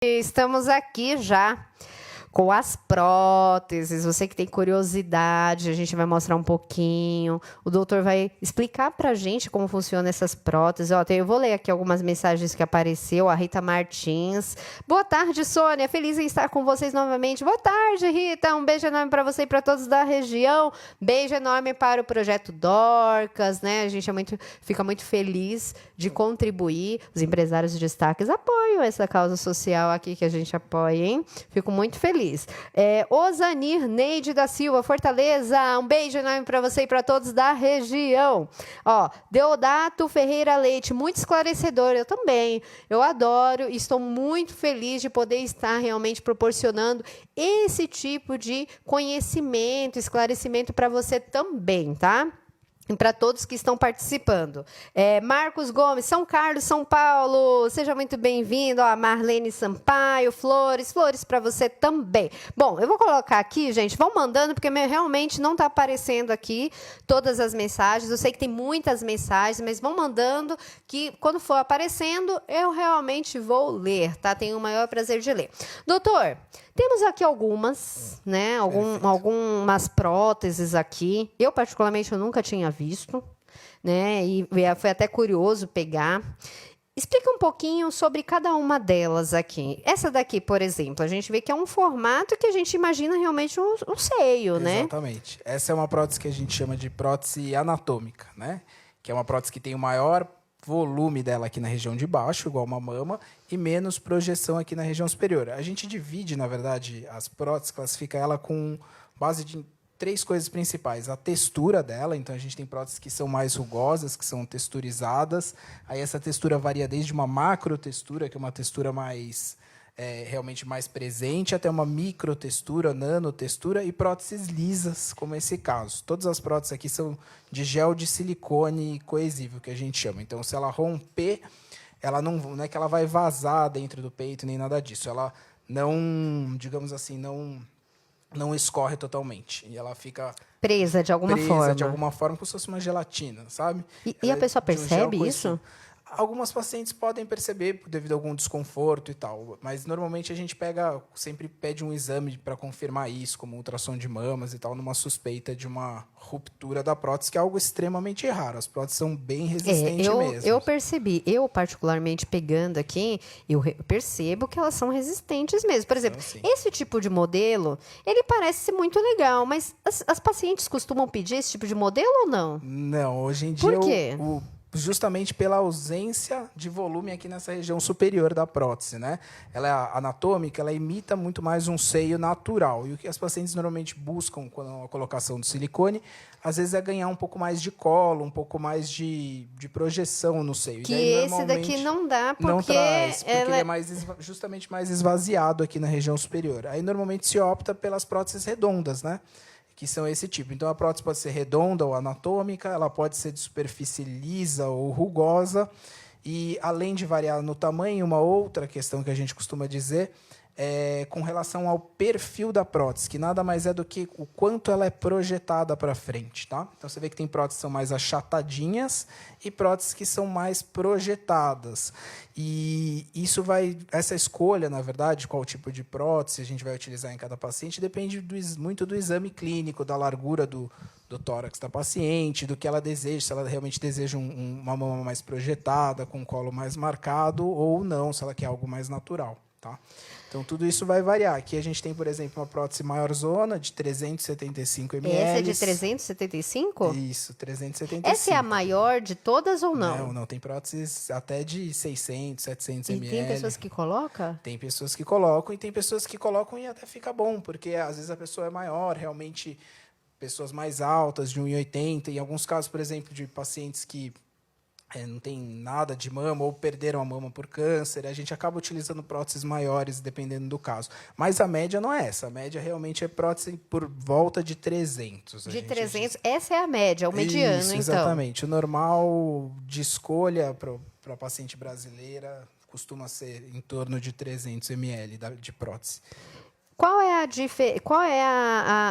Estamos aqui já com as próteses. Você que tem curiosidade, a gente vai mostrar um pouquinho. O doutor vai explicar pra gente como funcionam essas próteses. Ó, eu vou ler aqui algumas mensagens que apareceu. A Rita Martins. Boa tarde, Sônia. Feliz em estar com vocês novamente. Boa tarde, Rita. Um beijo enorme para você e para todos da região. Beijo enorme para o Projeto Dorcas, né? A gente fica muito feliz de contribuir. Os empresários de destaques apoiam essa causa social aqui que a gente apoia, hein? Fico muito feliz. Osanir Neide da Silva, Fortaleza, um beijo enorme para você e para todos da região. Ó, Deodato Ferreira Leite, muito esclarecedor, eu também. Eu adoro e estou muito feliz de poder estar realmente proporcionando esse tipo de conhecimento, esclarecimento para você também, tá? E para todos que estão participando. Marcos Gomes, São Carlos, São Paulo, seja muito bem-vindo. Marlene Sampaio, Flores para você também. Bom, eu vou colocar aqui, gente, vão mandando, porque realmente não está aparecendo aqui todas as mensagens. Eu sei que tem muitas mensagens, mas vão mandando, que quando for aparecendo, eu realmente vou ler, tá? Tenho o maior prazer de ler. Doutor, temos aqui algumas, né? Algumas próteses aqui. Eu, particularmente, eu nunca tinha visto, né? E foi até curioso pegar. Explica um pouquinho sobre cada uma delas aqui. Essa daqui, por exemplo, a gente vê que é um formato que a gente imagina realmente um seio, né? Exatamente. Essa é uma prótese que a gente chama de prótese anatômica, né? Que é uma prótese que tem o maior volume dela aqui na região de baixo, igual uma mama, e menos projeção aqui na região superior. A gente divide, na verdade, as próteses, classifica ela com base de 3 coisas principais. A textura dela, então a gente tem próteses que são mais rugosas, que são texturizadas. Aí essa textura varia desde uma macrotextura, que é uma textura mais realmente mais presente, até uma microtextura, nanotextura e próteses lisas, como esse caso. Todas as próteses aqui são de gel de silicone coesível, que a gente chama. Então, se ela romper, ela não é que ela vai vazar dentro do peito, nem nada disso. Ela não, digamos assim, não escorre totalmente. E ela fica presa de alguma forma. De alguma forma, como se fosse uma gelatina, sabe? E a pessoa percebe isso? Algumas pacientes podem perceber devido a algum desconforto e tal, mas normalmente a gente sempre pede um exame para confirmar isso, como ultrassom de mamas e tal, numa suspeita de uma ruptura da prótese, que é algo extremamente raro. As próteses são bem resistentes mesmo. Eu percebi, particularmente pegando aqui, eu percebo que elas são resistentes mesmo. Por exemplo, esse tipo de modelo, ele parece ser muito legal, mas as pacientes costumam pedir esse tipo de modelo ou não? Não, hoje em dia... Por quê? Justamente pela ausência de volume aqui nessa região superior da prótese, né? Ela é anatômica, ela imita muito mais um seio natural. E o que as pacientes normalmente buscam com a colocação do silicone, às vezes é ganhar um pouco mais de colo, um pouco mais de projeção no seio. Que e daí, esse daqui não dá, porque... Não traz, porque ele é justamente mais esvaziado aqui na região superior. Aí, normalmente, se opta pelas próteses redondas, né? Que são esse tipo. Então, a prótese pode ser redonda ou anatômica, ela pode ser de superfície lisa ou rugosa, e, além de variar no tamanho, uma outra questão que a gente costuma dizer é com relação ao perfil da prótese, que nada mais é do que o quanto ela é projetada para frente. Tá? Então, você vê que tem próteses que são mais achatadinhas e próteses que são mais projetadas. E essa escolha, na verdade, qual tipo de prótese a gente vai utilizar em cada paciente, depende muito do exame clínico, da largura do tórax da paciente, do que ela deseja, se ela realmente deseja uma mama mais projetada, com um colo mais marcado, ou não, se ela quer algo mais natural. Tá? Então, tudo isso vai variar. Aqui a gente tem, por exemplo, uma prótese maior zona, de 375 ml. Essa é de 375? Isso, 375. Essa é a maior de todas ou não? Não. Tem próteses até de 600, 700 ml. E tem pessoas que colocam? Tem pessoas que colocam, e tem pessoas que colocam e até fica bom, porque às vezes a pessoa é maior, realmente, pessoas mais altas, de 1,80. Em alguns casos, por exemplo, de pacientes que não tem nada de mama ou perderam a mama por câncer, a gente acaba utilizando próteses maiores, dependendo do caso. Mas a média não é essa. A média realmente é prótese por volta de 300. De 300, essa é a média, o mediano, isso, então. Exatamente. O normal de escolha para a paciente brasileira costuma ser em torno de 300 ml de prótese. Qual é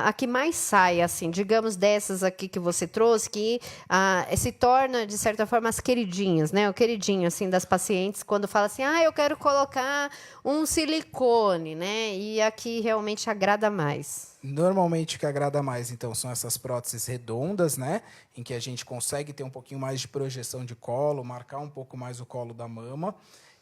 a que mais sai, assim, digamos, dessas aqui que você trouxe, que se torna, de certa forma, as queridinhas, né? O queridinho, assim, das pacientes, quando fala assim, eu quero colocar um silicone, né? E a que realmente agrada mais. Normalmente o que agrada mais, então, são essas próteses redondas, né? Em que a gente consegue ter um pouquinho mais de projeção de colo, marcar um pouco mais o colo da mama,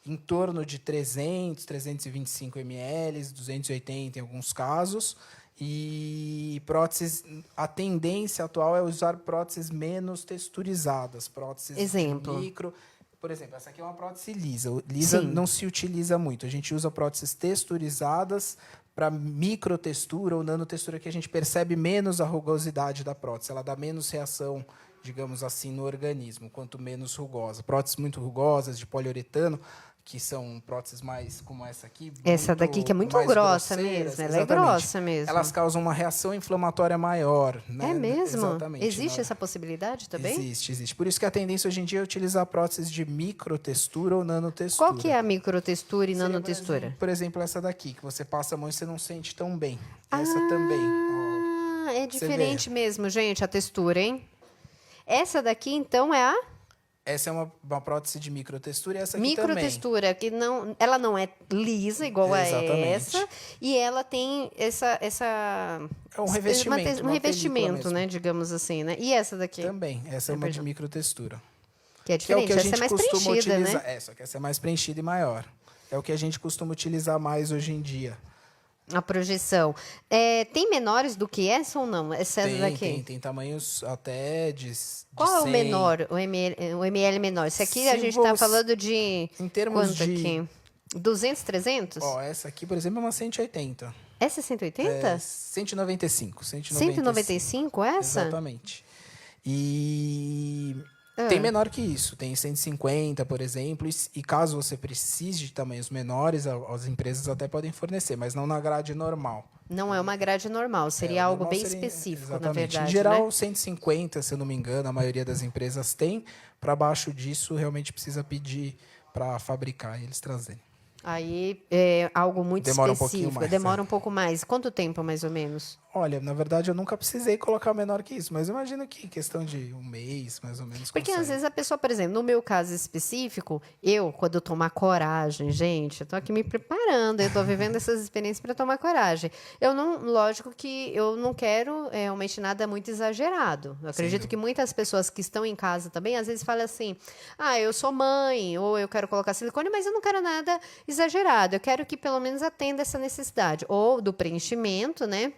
em torno de 300, 325 ml, 280 em alguns casos. E próteses, a tendência atual é usar próteses menos texturizadas, próteses Exemplo. de micro. Por exemplo, essa aqui é uma prótese lisa. Lisa Sim. não se utiliza muito. A gente usa próteses texturizadas para microtextura ou nanotextura, que a gente percebe menos a rugosidade da prótese. Ela dá menos reação, digamos assim, no organismo, quanto menos rugosa. Próteses muito rugosas, de poliuretano, que são próteses mais como essa aqui. Essa daqui que é muito grossa mesmo, ela é grossa mesmo. Elas causam uma reação inflamatória maior. Né? É mesmo? Exatamente. Existe essa possibilidade também? Existe. Por isso que a tendência hoje em dia é utilizar próteses de microtextura ou nanotextura. Qual que é a microtextura e nanotextura? Por exemplo, essa daqui, que você passa a mão e você não sente tão bem. Essa também. É diferente mesmo, gente, a textura, hein? Essa daqui, então, é a... Essa é uma prótese de microtextura e essa aqui microtextura, que ela não é lisa igual a essa, e ela tem essa é um revestimento, um revestimento, né, digamos assim, né? E essa daqui? Também, essa é uma de microtextura. Que é diferente, essa é mais preenchida, né? Só que essa é mais preenchida e maior. É o que a gente costuma utilizar mais hoje em dia. A projeção. Tem menores do que essa ou não? Essa daqui? Tem tamanhos até de Qual 100. é o menor, o ml menor? Esse aqui a gente está falando de... Em termos quanto aqui? 200, 300? Essa aqui, por exemplo, é uma 180. Essa é 180? 195. 195 essa? Exatamente. E... Tem menor que isso, tem 150, por exemplo, e caso você precise de tamanhos menores, as empresas até podem fornecer, mas não na grade normal. Não é uma grade normal, seria algo bem específico, exatamente. Na verdade. Em geral, né? 150, se eu não me engano, a maioria das empresas tem. Para baixo disso, realmente precisa pedir para fabricar e eles trazerem. Aí é algo muito Demora específico, demora um pouco mais. Quanto tempo, mais ou menos? Olha, na verdade, eu nunca precisei colocar menor que isso, mas eu imagino que questão de um mês, mais ou menos. Porque às vezes a pessoa, por exemplo, no meu caso específico, quando eu tomar coragem, gente, eu tô aqui me preparando, eu tô vivendo essas experiências para tomar coragem. Lógico que eu não quero realmente nada muito exagerado. Eu acredito que muitas pessoas que estão em casa também, às vezes falam assim, eu sou mãe, ou eu quero colocar silicone, mas eu não quero nada exagerado. Eu quero que pelo menos atenda essa necessidade. Ou do preenchimento, né?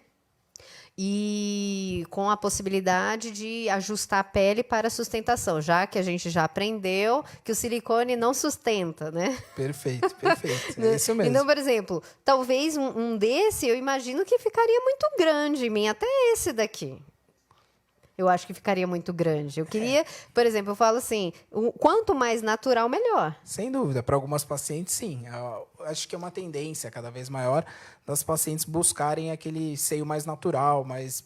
E com a possibilidade de ajustar a pele para a sustentação, já que a gente já aprendeu que o silicone não sustenta, né? Perfeito. É isso mesmo. Então, por exemplo, talvez um desse, eu imagino que ficaria muito grande em mim, até esse daqui. Eu acho que ficaria muito grande. Eu queria, por exemplo, eu falo assim, quanto mais natural, melhor. Sem dúvida. Para algumas pacientes, sim. Eu acho que é uma tendência cada vez maior das pacientes buscarem aquele seio mais natural, mais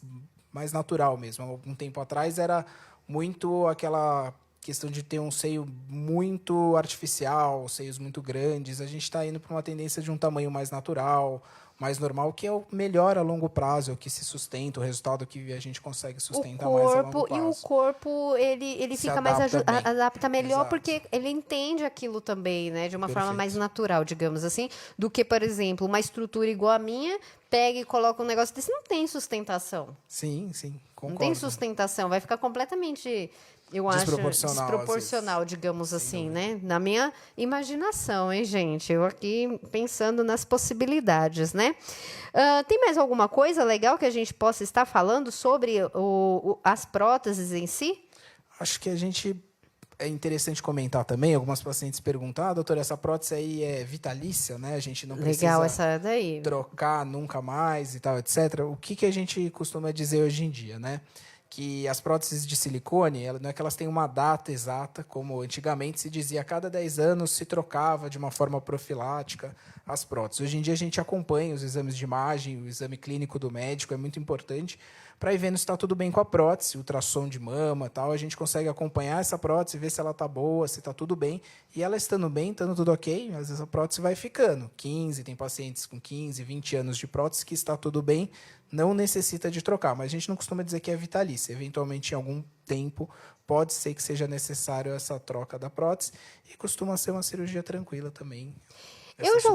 natural mesmo. Algum tempo atrás era muito aquela questão de ter um seio muito artificial, seios muito grandes. A gente está indo para uma tendência de um tamanho mais natural, mais normal, que é o melhor a longo prazo, é o que se sustenta, o resultado que a gente consegue sustentar mais a longo prazo. E o corpo, ele fica mais adapta melhor, Exato. Porque ele entende aquilo também, né? De uma forma mais natural, digamos assim, do que, por exemplo, uma estrutura igual a minha, pega e coloca um negócio desse, não tem sustentação. Sim, concordo. Não tem sustentação, vai ficar completamente... Eu acho desproporcional, digamos assim, né? Na minha imaginação, hein, gente? Eu aqui pensando nas possibilidades, né? Tem mais alguma coisa legal que a gente possa estar falando sobre as próteses em si? Acho que é interessante comentar também. Algumas pacientes perguntam, doutora, essa prótese aí é vitalícia, né? A gente não precisa essa daí. trocar nunca mais e tal, etc. O que a gente costuma dizer hoje em dia, né? que as próteses de silicone, não é que elas têm uma data exata, como antigamente se dizia, a cada 10 anos se trocava de uma forma profilática as próteses. Hoje em dia a gente acompanha os exames de imagem, o exame clínico do médico, é muito importante, para ir vendo se está tudo bem com a prótese, ultrassom de mama, tal, a gente consegue acompanhar essa prótese, ver se ela está boa, se está tudo bem, e ela estando bem, estando tudo ok, às vezes a prótese vai ficando. 15, tem pacientes com 15, 20 anos de prótese que está tudo bem, não necessita de trocar, mas a gente não costuma dizer que é vitalícia. Eventualmente, em algum tempo, pode ser que seja necessário essa troca da prótese e costuma ser uma cirurgia tranquila também. Eu já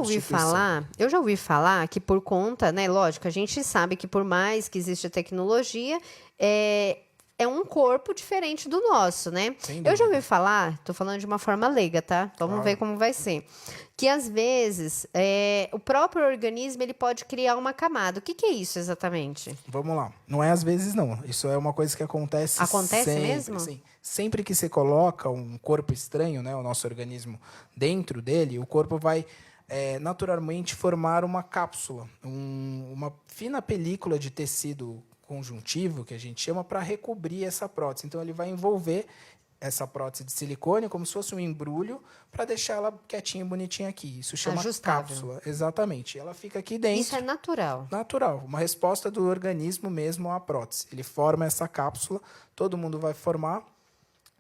ouvi falar que por conta, né, lógico, a gente sabe que por mais que exista tecnologia, é um corpo diferente do nosso, né? Eu já ouvi falar, tô falando de uma forma leiga, tá? Vamos ver como vai ser. Que às vezes o próprio organismo ele pode criar uma camada. O que é isso exatamente? Vamos lá. Não é às vezes, não. Isso é uma coisa que acontece sempre, mesmo? Sim. Sempre que você coloca um corpo estranho, né, o nosso organismo dentro dele, o corpo vai naturalmente formar uma cápsula, uma fina película de tecido conjuntivo, que a gente chama, para recobrir essa prótese. Então, ele vai envolver essa prótese de silicone como se fosse um embrulho para deixar ela quietinha e bonitinha aqui. Isso chama cápsula. Exatamente. Ela fica aqui dentro. Isso é natural. Natural. Uma resposta do organismo mesmo à prótese. Ele forma essa cápsula, todo mundo vai formar,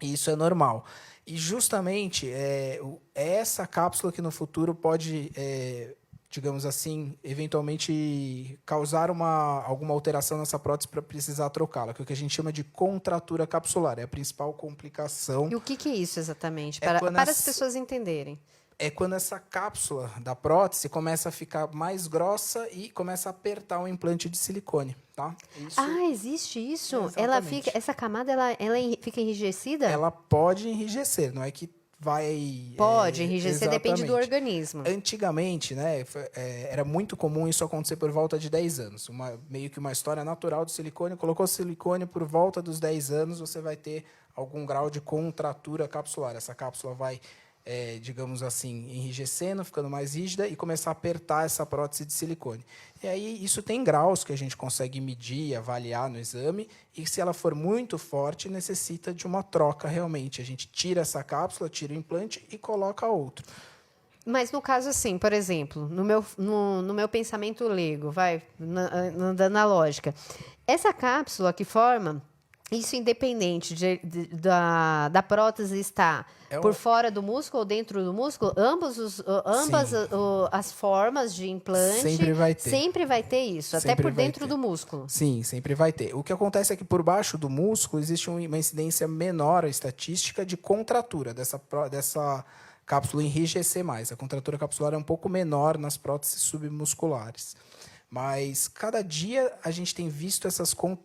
e isso é normal. E justamente essa cápsula que no futuro pode, digamos assim, eventualmente causar alguma alteração nessa prótese para precisar trocá-la, que é o que a gente chama de contratura capsular. É a principal complicação. E o que é isso exatamente? Para as pessoas entenderem. É quando essa cápsula da prótese começa a ficar mais grossa e começa a apertar o implante de silicone, tá? Existe isso? Exatamente. Essa camada ela fica enrijecida? Ela pode enrijecer, não é que vai... Pode enrijecer, depende do organismo. Antigamente, né, era muito comum isso acontecer por volta de 10 anos. Meio que uma história natural do silicone. Colocou silicone por volta dos 10 anos, você vai ter algum grau de contratura capsular. Essa cápsula vai... digamos assim, enrijecendo, ficando mais rígida e começar a apertar essa prótese de silicone. E aí isso tem graus que a gente consegue medir, avaliar no exame, e se ela for muito forte, necessita de uma troca realmente. A gente tira essa cápsula, tira o implante e coloca outro. Mas no caso assim, por exemplo, no meu pensamento leigo, na lógica, essa cápsula que forma, isso independente da prótese estar por fora do músculo ou dentro do músculo, ambas as formas de implante sempre vai ter isso, até por dentro do músculo. Sim, sempre vai ter. O que acontece é que por baixo do músculo existe uma incidência menor estatística de contratura dessa cápsula enrijecer mais. A contratura capsular é um pouco menor nas próteses submusculares. Mas cada dia a gente tem visto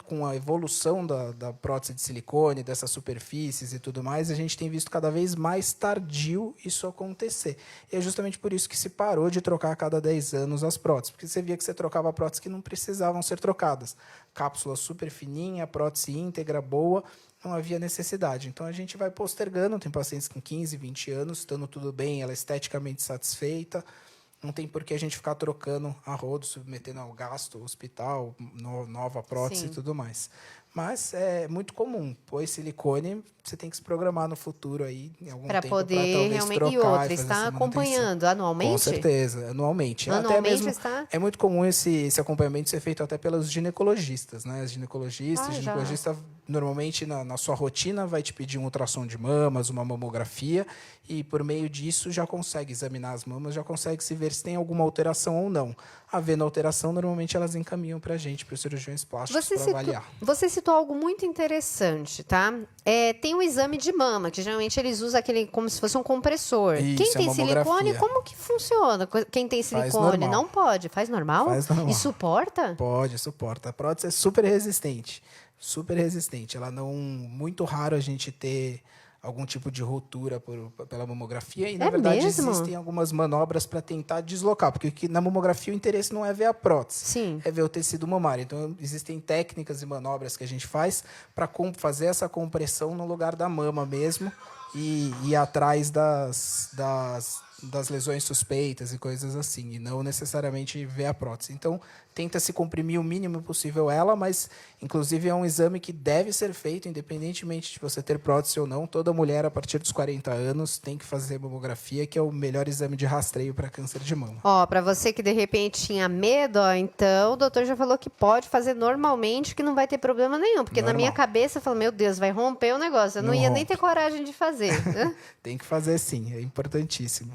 com a evolução da prótese de silicone, dessas superfícies e tudo mais, a gente tem visto cada vez mais tardio isso acontecer. E é justamente por isso que se parou de trocar a cada 10 anos as próteses, porque você via que você trocava próteses que não precisavam ser trocadas. Cápsula super fininha, prótese íntegra, boa, não havia necessidade. Então a gente vai postergando, tem pacientes com 15, 20 anos, estando tudo bem, ela é esteticamente satisfeita, não tem por que a gente ficar trocando a rodo, submetendo ao gasto, hospital, nova prótese e tudo mais. Mas é muito comum. Pôr silicone, você tem que se programar no futuro aí, em algum tempo, para poder realmente trocar. E outra, está acompanhando anualmente? Com certeza, anualmente. Até mesmo é muito comum esse acompanhamento ser feito até pelos ginecologistas, né? Os ginecologistas normalmente na sua rotina vai te pedir um ultrassom de mamas, uma mamografia, e por meio disso já consegue examinar as mamas, já consegue se ver se tem alguma alteração ou não. Havendo alteração, normalmente elas encaminham para a gente, para os cirurgiões plásticos, para avaliar. Você citou algo muito interessante, tá? Tem o exame de mama, que geralmente eles usam aquele como se fosse um compressor. Isso, quem tem silicone, como que funciona? Quem tem silicone não pode. Faz normal? Faz normal. E suporta? Pode, suporta. A prótese é super resistente. Super resistente. Ela não... Muito raro a gente ter algum tipo de ruptura pela mamografia. E, na verdade, existem algumas manobras para tentar deslocar. Porque na mamografia o interesse não é ver a prótese. Sim. É ver o tecido mamário. Então, existem técnicas e manobras que a gente faz para fazer essa compressão no lugar da mama mesmo e ir atrás das lesões suspeitas e coisas assim. E não necessariamente ver a prótese. Então, tenta se comprimir o mínimo possível ela, mas inclusive é um exame que deve ser feito, independentemente de você ter prótese ou não. Toda mulher a partir dos 40 anos tem que fazer mamografia, que é o melhor exame de rastreio para câncer de mama. Ó, para você que de repente tinha medo, ó, então o doutor já falou que pode fazer normalmente, que não vai ter problema nenhum. Porque na minha cabeça eu falo, meu Deus, vai romper o negócio. Eu não ia nem ter coragem de fazer. Né? Tem que fazer sim, é importantíssimo.